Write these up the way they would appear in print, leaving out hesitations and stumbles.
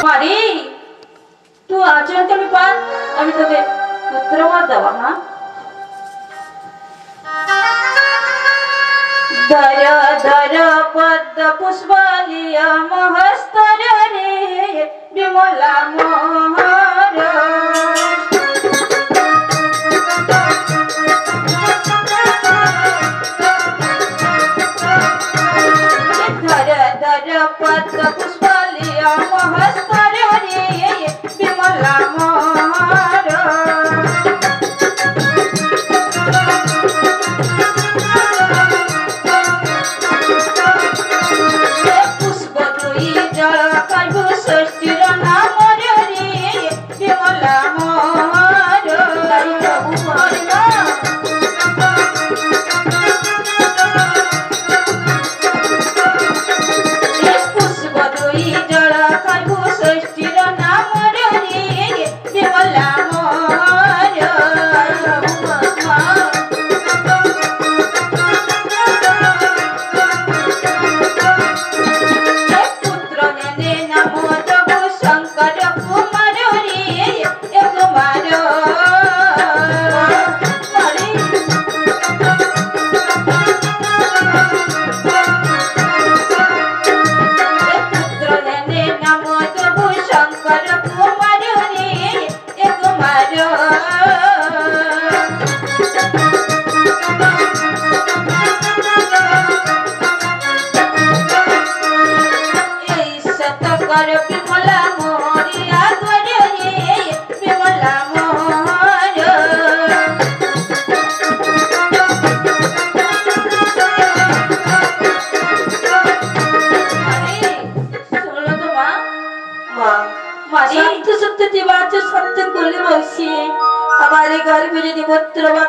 মারি তুই আচরণ তুমি পার, আমি তোকে পুত্রবর দেওয়া মা। ধর ধর পদ্ম পুষ্পালিয়া মহস্তর রে বিমলা মোহর। ধর ধর পদ্ম পুষ্পালিয়া মহস্তর রে বিমলা মোহর।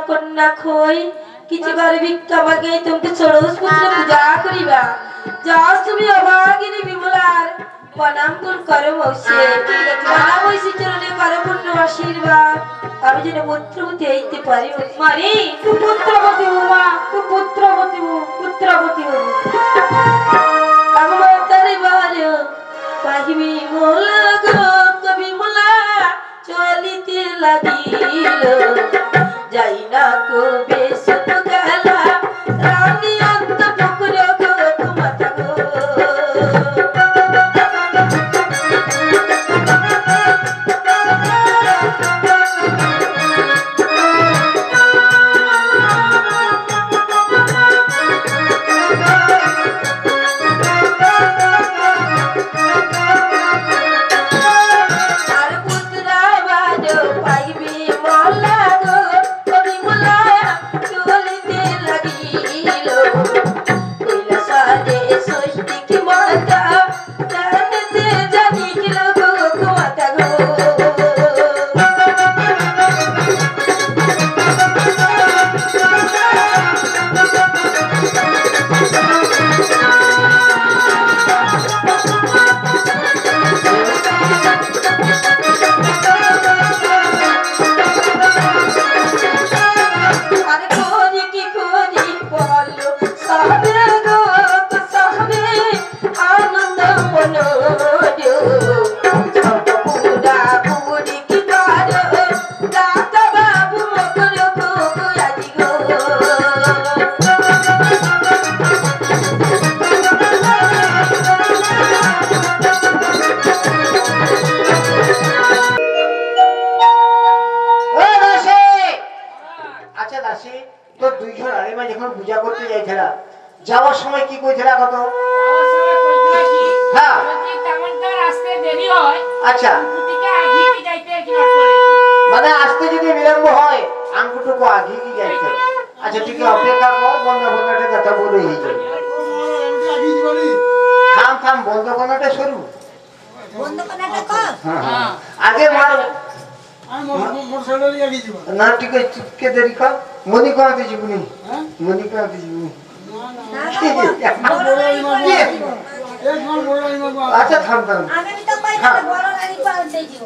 কন্যা খই কিছু ঘরে ভিক্ষা মাগে তোমাকে ষোড়শ পুত্র পূজা করিবা। যাও তুমি অভাগিনী বিমলার প্রণাম করো মৌসি। মৌসি চরণে করো পূর্ণ আশীর্বাদ, আমি যেন পুত্রবতী হইতে পারি। মারি তুই পুত্রবতী হো মা, তুই পুত্রবতী হো, পুত্রবতী হো। আমার তারে বারে পাহিবি মোলা গো কবি মোলা চলিতে লাগিল। যাই না কবে সুত গেলা রানী অন্ত পুকুর গো তোমাতা গো। আর পুত্রা বাজো পাইবি মোলা গো কবি মোলা চলিতে লাগিল। কৈলাসে ষষ্ঠী কি মাতা জানতে জানিল গো মাতা গো। আর খোঁজি কি খোঁজি বলো সবে গো সবে আনন্দ মনোরো। পুরা পুরি কি করো দাতা বাবু মকর গো আজি গো। আচ্ছা দাসী, তো দুইজন আলিমা যখন পূজা করতে যাইছিলা যাওয়ার সময় কি কইছিলা কত? হ্যাঁ আচ্ছা, মানে আসতে যদি বিলম্ব হয় আঙ্গুটুকু আগে কি যাইতে। আচ্ছা ঠিক আছে, অপেক্ষা কর, বন্ধ কোনাটা কথা বলে হয়ে যাবে। থাম থাম, বন্ধ কোনাটা সরু, বন্ধ কোনাটা কর। হ্যাঁ আগে মার না। ঠিক আছে, চুপকে দেরি কর। মনি কোনাতে যাবনি, মনি কোনাতে যাবনি। আচ্ছা থাম থাম, আমি তো কইতাম বড় রানী পাল্টে দিব।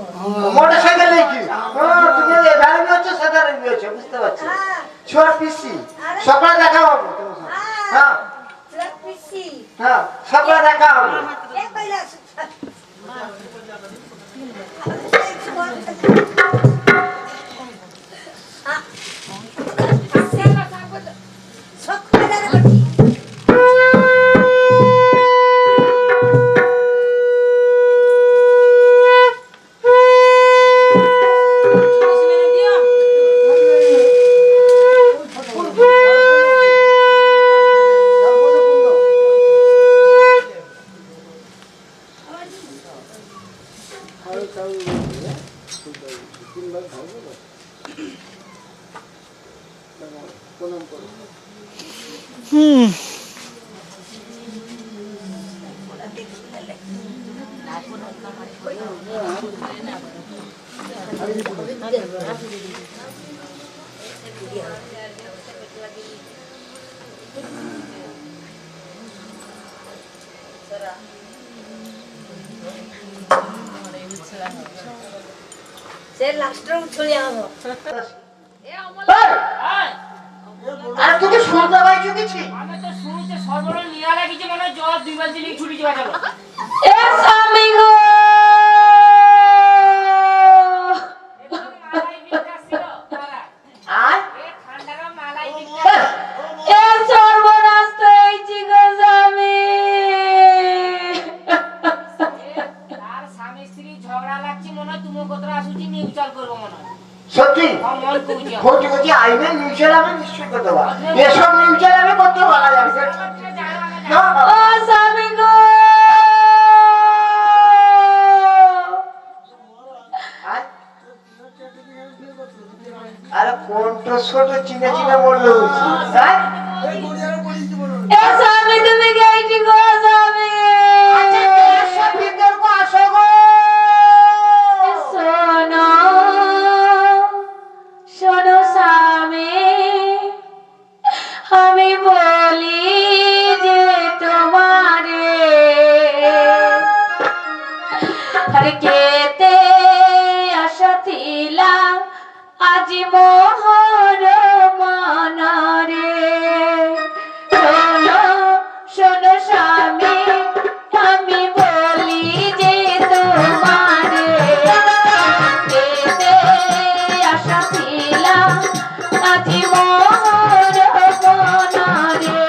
মোটরসাইকেল নাকি? হ্যাঁ তুমি এই দাঁড়িয়ে হচ্ছে সাদা রঙের হচ্ছে, বুঝতে পারছি। হ্যাঁ ছোট পিসি সকালে দেখা হবে তোমার সাথে। হ্যাঁ ছোট পিসি হ্যাঁ সকালে দেখা হবে। এ কইলা সে লাস্টে চলে যাবো আর তুই শুনতে পাইছো কিছু? আমি তো শুনতে সর্বনাশ নিরালা কিছু মনে হয় জল 2 বালতি নিয়ে ছুটি যাওয়া গেল। এ স্বামী গো মালাই বিকাশ ছিল তারা আর এ ঠান্ডার মালাই বিকাশ এ সর্বনাশ তো হয়েছি গো স্বামী। তার স্বামী স্ত্রী ঝগড়া লাগছে মনে হয় তুমি কতটা আসুচি নিউচাল করবো মনে হয় সত্যি মন কৌছি কোটি কোটি আইনে নিউজের আমি নিশ্চয় করতে পারবো এসব নিউজের আমি করতে পারা যাবে না ও স্বামী গো আরে কোনটা ছোট চিনে চিনে বললে বলছি হ্যাঁ এ স্বামী তুমি গেইটি গো স্বামী। এসব বিতর্ক আসো গো শোনো শোনো স্বামী আমি বলি যে তোমারে আরে কেতে আশা থিলা আজি মোহর মনরে শোনো শোনো স্বামী আমি বলি যে তোমারে কেতে আশা থিলা আজি মোহর মনরে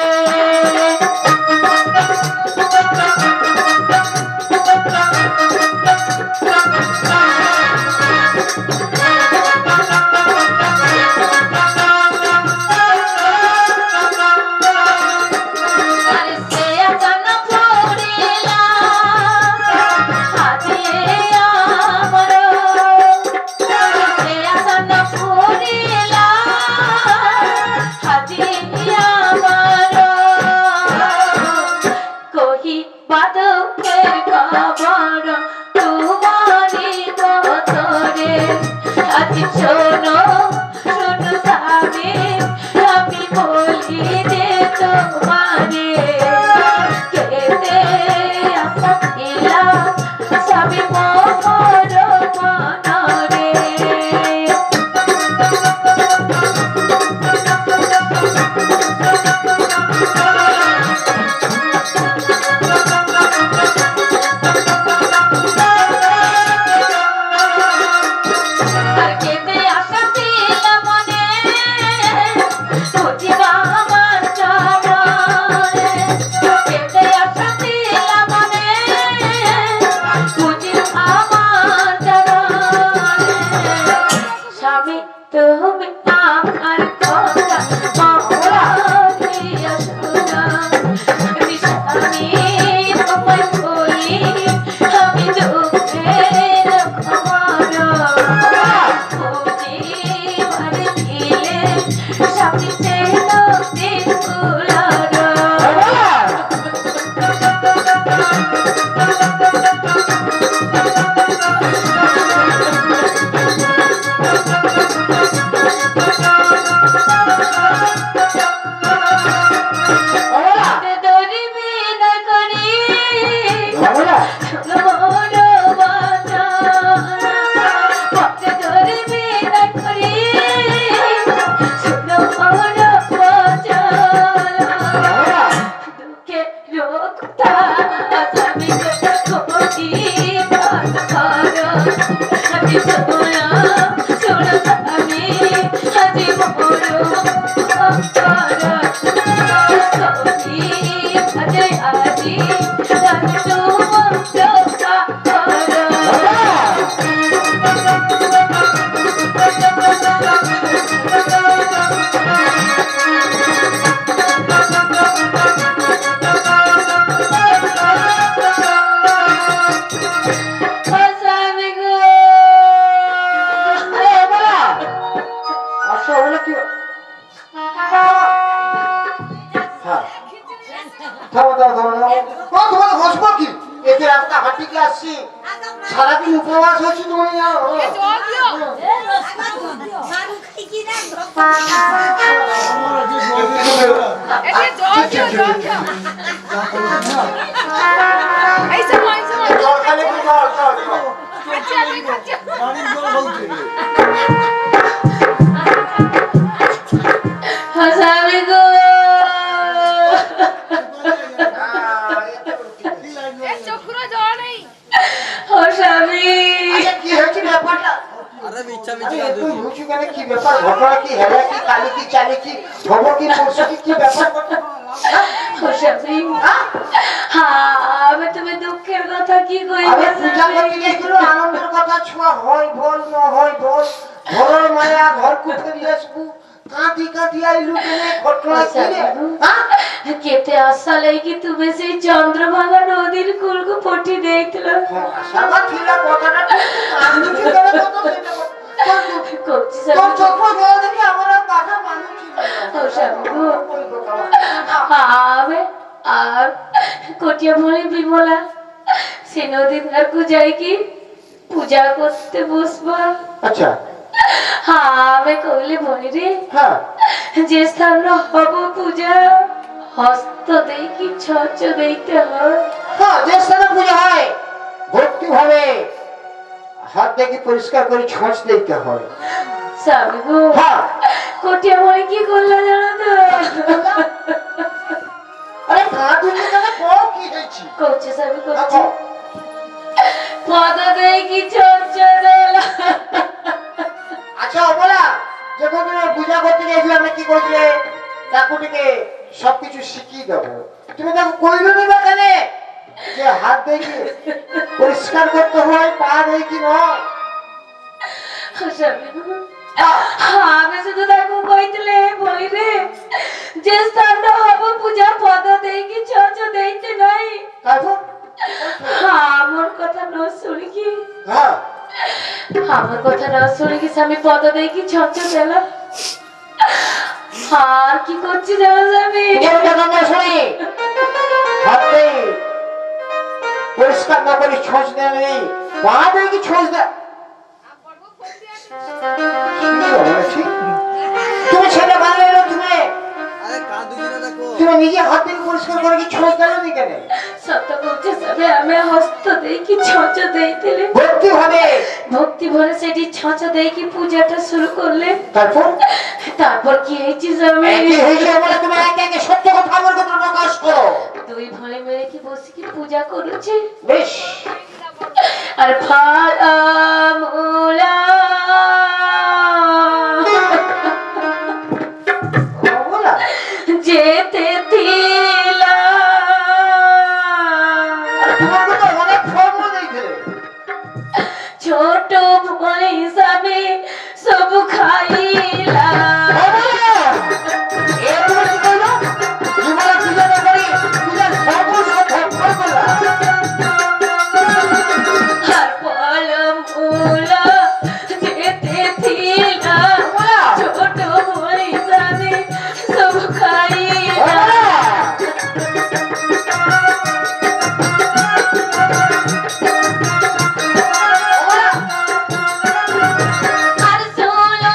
শোনো শোনো স্বামী আমি বলি যে তোমারে কেতে আশা ছিলা স্বামী মোহর মনরে আর কেতে আশা ছিলা মনে বুঝিবা আমার চরণে কেতে আশা ছিলা মনে বুঝিবা থেকে আসছি সারাদিন উপবাস হচ্ছে তুমি জানো মারু খাই কি না জল খালি কি জল জল জল। স্বামী গো ও স্বামী আচ্ছা, কি হয়েছে ব্যাপারটা? আরে মিথ্যা আরে একটু লুচু কেন, কি ব্যাপার? ঘটনা কি? হেলা কি? কালি কি? চালি কি? খবর কি? পরশু কি? কি ব্যাপার? ও স্বামী আমি তুমি দুঃখের কথা কি আরে কইবা পূজা করতে গেছিল, আনন্দের কথা ছোঁয়া হয় বল না হয় বল, ঘরের মায়া ঘর কুটে নিয়ে আসবো, কাঁদি কাঁদি আইলু কেনে, ঘটনা কি রে? হ্যাঁ? কেতে আসা লাগি তুমি সেই চন্দ্রভাগা নদীর কুলকু পটি দেখল সাবা ছিল কথাটা ঠিক, কাঁদু কি করে কত সেটা বল। করছি তোর স্বামী চোখ জল দেখি আমার আর কথা মানুষ ছিল না। ও স্বামী গো ওই কথা। আমি আর কটিয়া ভরি বিমলা সে নদী ধারকু যাই কি পূজা করতে বসবা আচ্ছা আমি কইলে বলি রে হ্যাঁ যে স্থান হব পূজা হস্ত দেই কি ছচ দেইতে হয় হ্যাঁ, যে স্থানে পূজা হয় ভক্তি ভাবে হাত দেখে পরিষ্কার করে ছঁচ দিতে হয়। স্বামী গো হ্যাঁ কটিয়া ভরি কি করলা জানো তো আরে কাঁদু কি করে কও কি হয়েছে? করছে স্বামী করছে দেখো, পদ দেই কি ছচ দেলা আচ্ছা বলা যখন তুমি পূজা করতে গেছিলে আমি কি করছিলে কাকুটিকে সবকিছু শিখিয়ে দেবো, তুমি দেখো কইলো নি বা কেন যে হাত দেখে পরিষ্কার করতে হয়, পা দেখি নয়। স্বামী গো হ্যাঁ, আমি শুধু তাকে কইতলে বলি রে যে স্থানটা হব পূজা পদ দেই কি ছচ দেইতে নাই তারপর আমার কথা ন শুনি কি হ্যাঁ আমার কথা না শুনি কি স্বামী পদ দেই কি ছচ দেলা আর কি করছি জানো স্বামী তোমার কথা না শুনি হাত দেই পরিষ্কার না করে ছঁচ দেয় নেই, পা দেখি ছঁচ দেয়। তুমি ছেলে বানাইলো, তুমি আরে কাঁদু কি না দেখো তুমি নিজে হাত দিয়ে পরিষ্কার করে কি ছঁচ দিলো নি কেন? সত্য করছে স্বামী আমি হস্ত দেই কি ছচ দেইতেলে ভক্তি ভাবে ভক্তি ভরে সেটি ছচ দেই কি পূজাটা শুরু করলে তারপর তারপর কি হয়েছে স্বামী একই হয়েছে বলে তুমি একে একে সত্য কথা আমার কথা প্রকাশ করো। দুই ভাই মিলে কি বসে কি পূজা করেছে বেশ আর ফল মূলা বলা যেতে দিলা তোমাকে তো অনেক ফর্ম দিয়েছিলে। ছোট ভুল হিসাবে সব খাইলা আর ফল মূলা যেতে দিলা ছোট ভুল হিসাবে সব খাইলা আর সোলো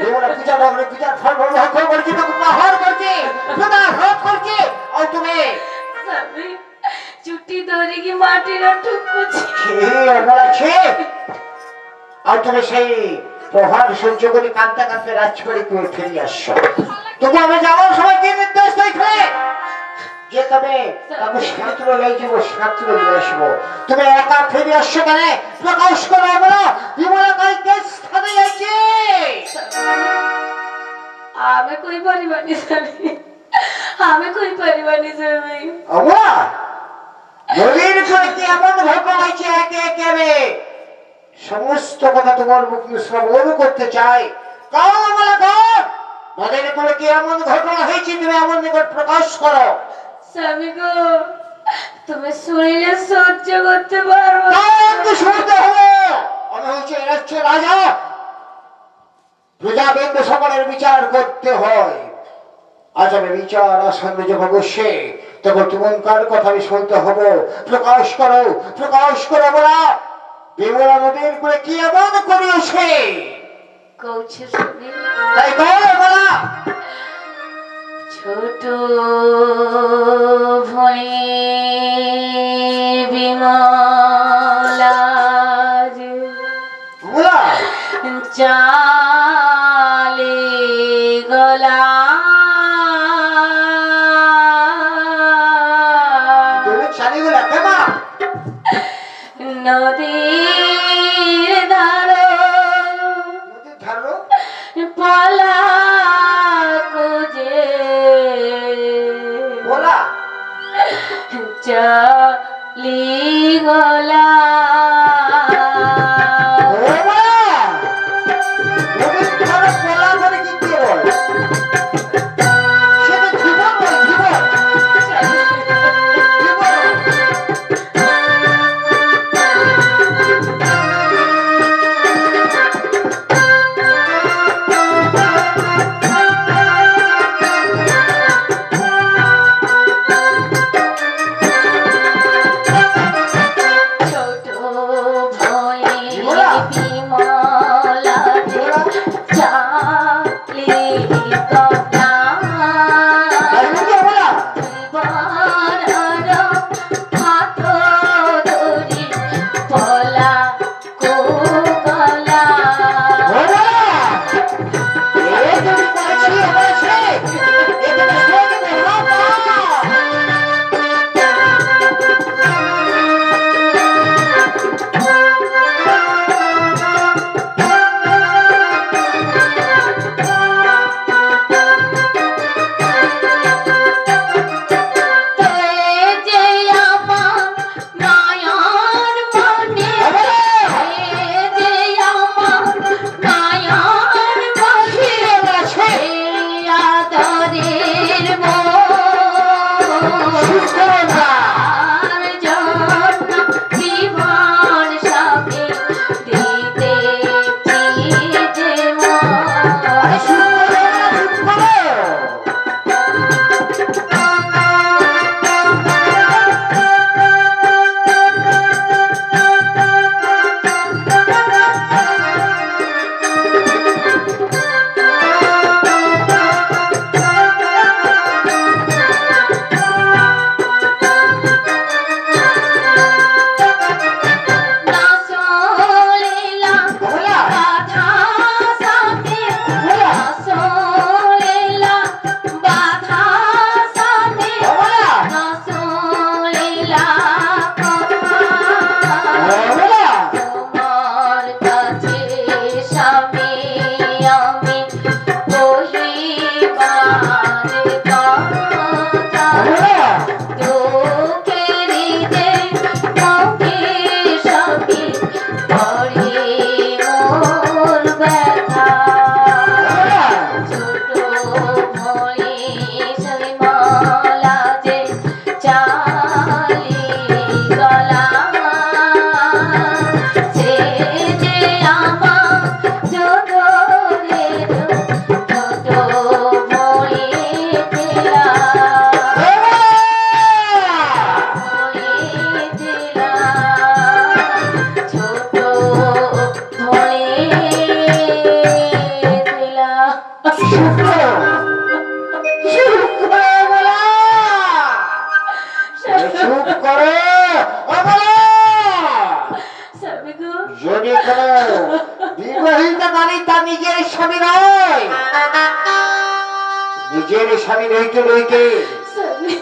বিমলা পূজা ভগবানের পূজার ফল ভক্ষ করছে, তোকে প্রহার করছে, প্রদাঘাত করছে, আর তুমি স্বামী চুটি ধরিকি মাটির ঠুকুছি। অমলা আর তুমি সেই প্রহার সহ্য করে কাঁদতে কাঁদতে রাজবাড়ি করে ফিরে আসছো। তবু আমি যাওয়ার সময় কি নির্দেশ দিয়েছিলে যে তবে আমি সাঁতরে নিয়ে যাবো, সাঁতরে নিয়ে আসবো। তুমি একা ফিরে আসছো কেন? প্রকাশ করো বলো বিমলা কাই কে স্থানে যাচ্ছে? আমি কই পারিবানি স্বামী, আমি কই পারিবানি স্বামী। অমলা নদীর করে কি এমন ঘটনা হয়েছে একে একে আমি সমস্ত কথা তোমার মুখ শ্রবণ করতে চাই। কাও অমলা কাও, নদীর করে কি এমন ঘটনা হয়েছে তুমি এমন নিকট প্রকাশ করো। স্বামী গো, তুমি শুনিলে সহ্য করতে পারবো? কাউকে শুনতে হবে। আমি হচ্ছে এ রাজ্যের রাজা, প্রজাবৃন্দ সকলের বিচার করতে হয়। আজ আমি বিচার আসনে যখন বসে তখন তোমার কথা আমি শুনতে হবে। প্রকাশ করো, প্রকাশ করো বলা বিমলা নদীর করে কি এমন করিয়েছে কৌছে স্বামী। তাই কর বলা। ছোট ভয়ে বিমলা বলা চালে গলা তুমি চালিয়ে গেলে কেমা নদীর ধার নদীর ধারো পলা খুঁজে বলা চলি গলা। চুপ করো। চুপ করো অমলা। চুপ করো অমলা। স্বামী গো, যদি কোনো বিবাহিতা নারী তার নিজের স্বামী নয়, নিজের স্বামী রইতে রইতে স্বামী,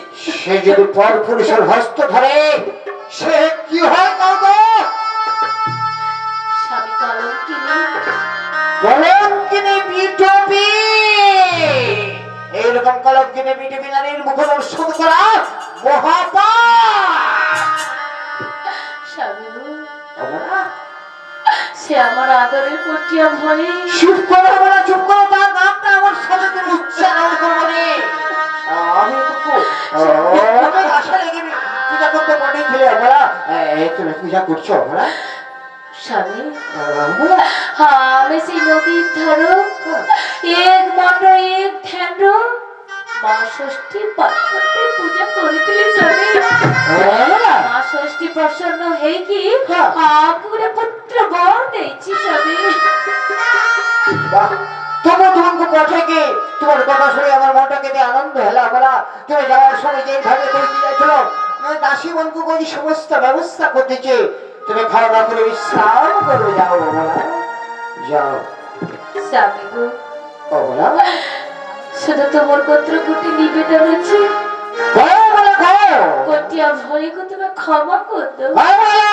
সে যদি পর পুরুষের হস্ত ধরে সে কি হয় কাউকে? স্বামী কলঙ্কিনী, কলঙ্কিনী বিটপি। এইরকম কলঙ্কিনী বিটপি নারীর মুখ দর্শন করা মহাপাপ। স্বামী গো, অমলা, সে আমার আদরের কটিয়া ভয়ে চুপ করো অমলা, চুপ করো। তার নামটা আমার সাথে তুমি উচ্চারণ করবো রে। আমি তো অনেক আশা লেগে পূজা করতে পাঠিয়েছিলে অমলা। তুমি পূজা করছো অমলা? স্বামী, অমলা, আমি সেই নদীর ধরো এক মন্ড এক ধ্যান মা ষষ্ঠী পার্বতী পূজা করিতেলে স্বামী। অমলা, মা ষষ্ঠী প্রসন্ন হয়ে কি হ্যাঁ। আপুরে পুত্র বর দিয়েছি স্বামী। বাহ, তবু তোমাকে পথে তোমার কথা শুনে আমার মনটা কেটে আনন্দ হলো অমলা। তুমি যাওয়ার সময় যেভাবে কইতে যাচ্ছিল, দাসী বন্ধু কই সমস্ত ব্যবস্থা করতেছে। তুমি খাওয়া দাওয়া করে বিশ্রাম করে যাও অমলা, যাও স্বামী গো, অমলা। শুধু তোমার গোত্র কুটি নিবেদন আছে, খাও অমলা, খাও কটিয়া ভয়ে গো তুমি ক্ষমা কর দাও। অমলা।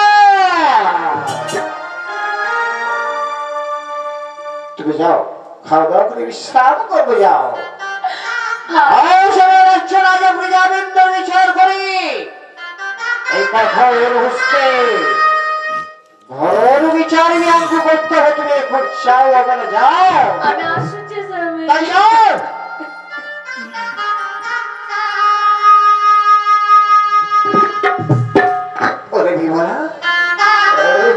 তুমি যাও, খাওয়া দাওয়া করে বিশ্রাম করবে, যাও। বিচার করি এই কথা ওর হচ্ছে ঘর বিচার বিয়াঙ্গ করতে হবে। তুমি এখন চাও ওখানে যাও, আমি আসছি স্বামী। তাই যাও। ওরে বিমলা,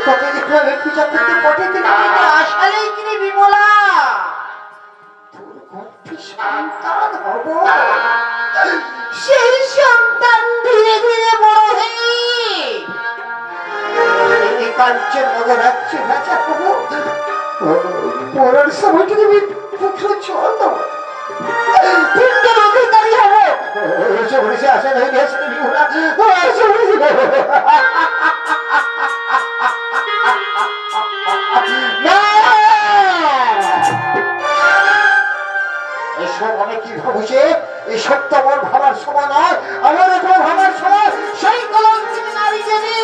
তোকে দেখলাম এই পূজা করতে পটে থেকে আসালেই কিনে বিমলা তোর গর্ভে সন্তান হব। সেই সন্তান ধীরে ধীরে বড় হয়ে এই কাঞ্চন নগর রাজ্যে রাজা হব। পরের সময় থেকে পুত্র চল অধিকারী হব। সে আসা হয়ে গেছে বিমলা, এসব আমি কি ভাবছে? এসব তো আমার ভাবার সময় নয়। আমার এখন ভাবার সময় সেই কলঙ্কিনী নারী জানি